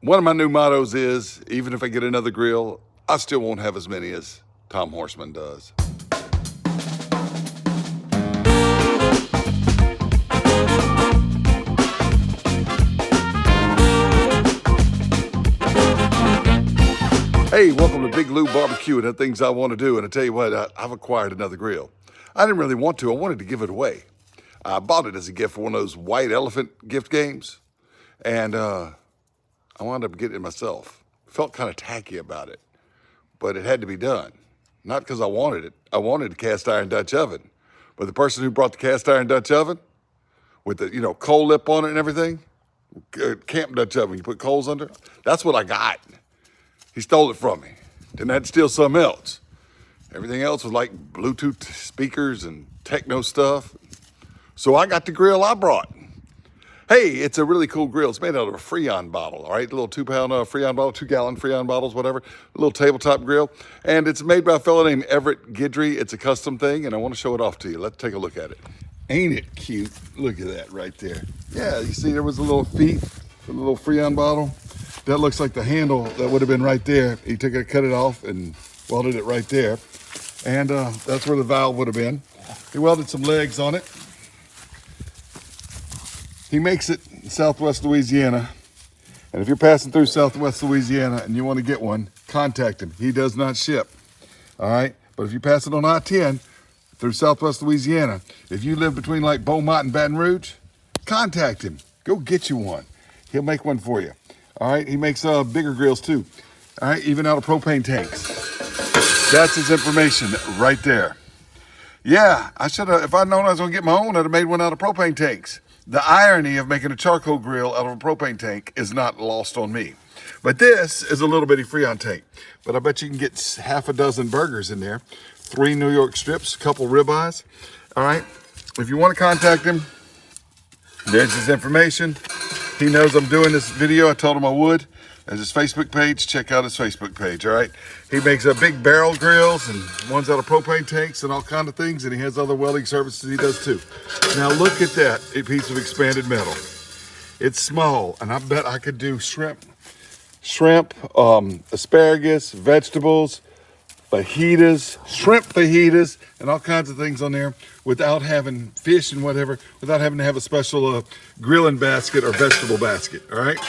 One of my new mottos is, even if I get another grill, I still won't have as many as Tom Horseman does. Hey, welcome to Big Lou Barbecue and the things I want to do. And I tell you what, I've acquired another grill. I didn't really want to. I wanted to give it away. I bought it as a gift for one of those white elephant gift games. And I wound up getting it myself. Felt kind of tacky about it, but it had to be done. Not because I wanted it. I wanted a cast iron Dutch oven. But the person who brought the cast iron Dutch oven with the, coal lip on it and everything, camp Dutch oven, you put coals under it, that's what I got. He stole it from me. Then I had to steal something else. Everything else was like Bluetooth speakers and techno stuff. So I got the grill I brought. Hey, it's a really cool grill. It's made out of a Freon bottle, all right? A little 2-pound Freon bottle, 2-gallon Freon bottles, whatever. A little tabletop grill. And it's made by a fellow named Everette Guidry. It's a custom thing, and I want to show it off to you. Let's take a look at it. Ain't it cute? Look at that right there. Yeah, you see there was a little feet, a little Freon bottle. That looks like the handle that would have been right there. He took it, cut it off, and welded it right there. And that's where the valve would have been. He welded some legs on it. He makes it in Southwest Louisiana. And if you're passing through Southwest Louisiana and you want to get one, contact him. He does not ship. All right? But if you pass it on I-10 through Southwest Louisiana, if you live between like Beaumont and Baton Rouge, contact him. Go get you one. He'll make one for you. All right? He makes bigger grills too. All right? Even out of propane tanks. That's his information right there. Yeah, I should have, if I'd known I was going to get my own, I'd have made one out of propane tanks. The irony of making a charcoal grill out of a propane tank is not lost on me. But this is a little bitty Freon tank. But I bet you can get half a dozen burgers in there. 3 New York strips, a couple ribeyes. All right. If you want to contact him, there's his information. He knows I'm doing this video. I told him I would. There's his Facebook page. Check out his Facebook page, all right? He makes big barrel grills and ones out of propane tanks and all kinds of things, and he has other welding services he does too. Now look at that, a piece of expanded metal. It's small, and I bet I could do shrimp, asparagus, vegetables, fajitas, shrimp fajitas, and all kinds of things on there without having fish and whatever, without having to have a special grilling basket or vegetable basket, all right?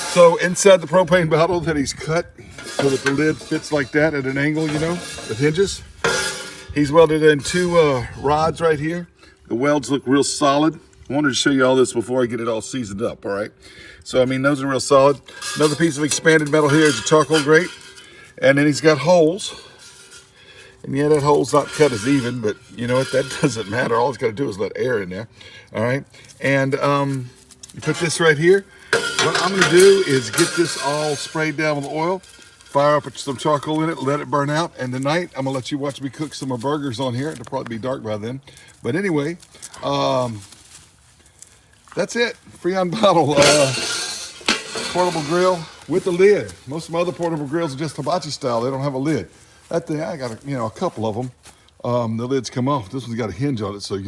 So inside the propane bottle that he's cut so that the lid fits like that at an angle, with hinges. He's welded in 2 rods right here. The welds look real solid. I wanted to show you all this before I get it all seasoned up, all right? So, those are real solid. Another piece of expanded metal here is a charcoal grate. And then he's got holes. And yeah, that hole's not cut as even, but you know what? That doesn't matter. All it's got to do is let air in there, all right? And you put this right here. What I'm going to do is get this all sprayed down with oil, fire up some charcoal in it, let it burn out, and tonight I'm going to let you watch me cook some more burgers on here. It'll probably be dark by then. But anyway, that's it. Freon bottle portable grill with the lid. Most of my other portable grills are just hibachi style. They don't have a lid. That thing, I got a couple of them. The lids come off. This one's got a hinge on it, so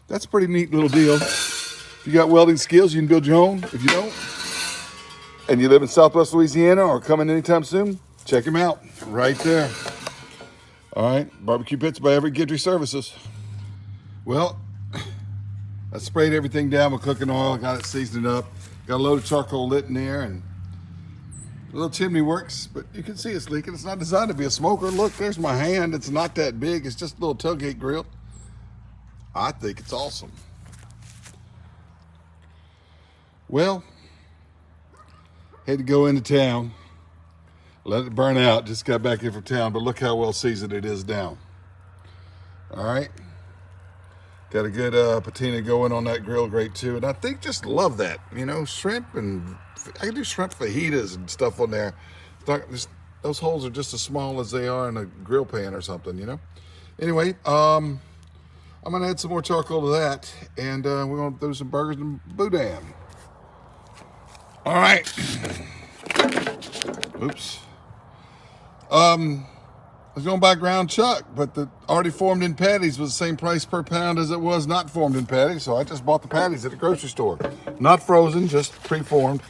that's a pretty neat little deal. If you got welding skills, you can build your own. If you don't, and you live in Southwest Louisiana or coming anytime soon, check him out right there. All right, BBQ Pits by Everette Guidry Services. Well, I sprayed everything down with cooking oil, got it seasoned up, got a load of charcoal lit in there, and the little chimney works, but you can see it's leaking. It's not designed to be a smoker. Look, there's my hand. It's not that big. It's just a little tailgate grill. I think it's awesome. Well, had to go into town, let it burn out. Just got back in from town, but look how well seasoned it is now. All right. Got a good patina going on that grill grate too. And I think just love that, shrimp, and I can do shrimp fajitas and stuff on there. Those holes are just as small as they are in a grill pan or something, Anyway, I'm going to add some more charcoal to that, and we're going to do some burgers and boudin. All right. Oops. I was going to buy ground chuck, but the already formed in patties was the same price per pound as it was not formed in patties, so I just bought the patties at the grocery store. Not frozen, just pre-formed.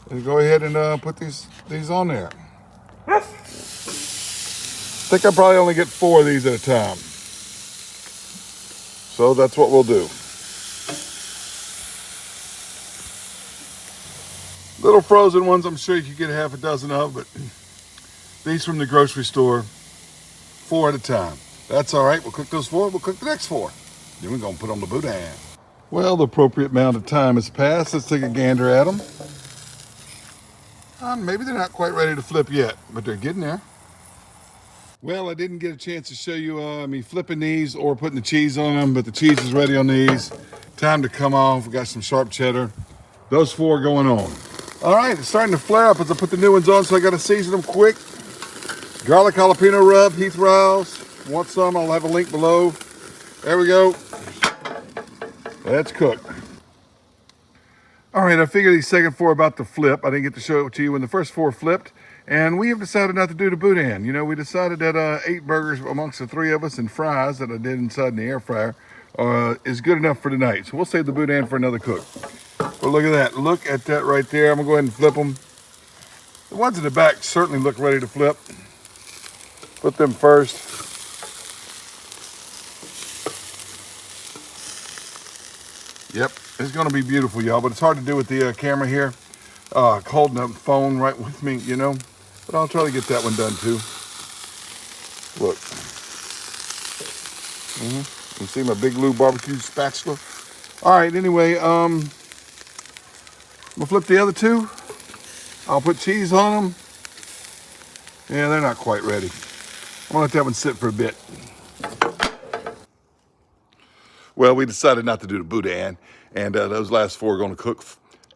And go ahead and put these on there. I think I probably only get 4 of these at a time. So that's what we'll do. Little frozen ones, I'm sure you could get half a dozen of, but these from the grocery store, 4 at a time. That's all right. We'll cook those 4. We'll cook the next 4. Then we're going to put on the boudin. Well, the appropriate amount of time has passed. Let's take a gander at them. Maybe they're not quite ready to flip yet, but they're getting there. Well, I didn't get a chance to show you me flipping these or putting the cheese on them, but the cheese is ready on these. Time to come off. We got some sharp cheddar. Those 4 going on. All right, it's starting to flare up as I put the new ones on, so I got to season them quick. Garlic jalapeno rub, Heath Rouse. Want some? I'll have a link below. There we go. That's cooked. All right, I figured these second 4 about to flip. I didn't get to show it to you when the first 4 flipped. And we have decided not to do the boudin. You know, we decided that 8 burgers amongst the 3 of us and fries that I did inside in the air fryer is good enough for tonight. So we'll save the boudin for another cook. But look at that. Look at that right there. I'm going to go ahead and flip them. The ones in the back certainly look ready to flip. Put them first. Yep, it's going to be beautiful, y'all, but it's hard to do with the camera here. Holding the phone right with me, you know. But I'll try to get that one done, too. Look. You see my Big Lou barbecue spatula? All right, anyway, I'm going to flip the other 2. I'll put cheese on them. Yeah, they're not quite ready. I'm going to let that one sit for a bit. Well, we decided not to do the boudin, and those last 4 are going to cook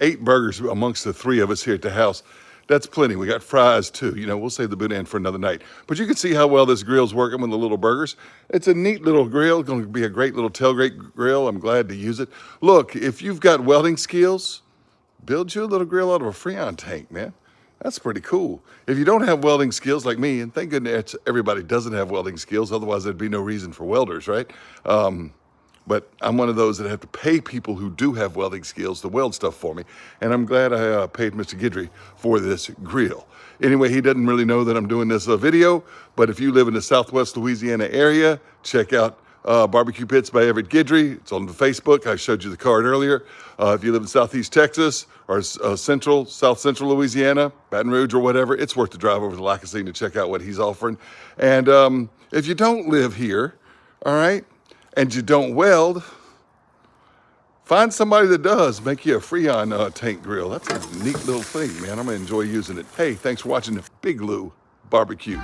8 burgers amongst the 3 of us here at the house. That's plenty. We got fries too. You know, we'll save the boudin for another night. But you can see how well this grill's working with the little burgers. It's a neat little grill. It's going to be a great little tailgate grill. I'm glad to use it. Look, if you've got welding skills, build you a little grill out of a Freon tank, man. That's pretty cool. If you don't have welding skills like me, and thank goodness everybody doesn't have welding skills, otherwise there'd be no reason for welders, right? But I'm one of those that have to pay people who do have welding skills to weld stuff for me. And I'm glad I paid Mr. Guidry for this grill. Anyway, he doesn't really know that I'm doing this video, but if you live in the Southwest Louisiana area, check out BBQ Pits by Everette Guidry. It's on Facebook. I showed you the card earlier. If you live in Southeast Texas or South Central Louisiana, Baton Rouge or whatever, it's worth the drive over to Lacassine to check out what he's offering. And if you don't live here, all right, and you don't weld, find somebody that does. Make you a Freon tank grill. That's a neat little thing, man. I'm going to enjoy using it. Hey, thanks for watching the Big Lou Barbecue.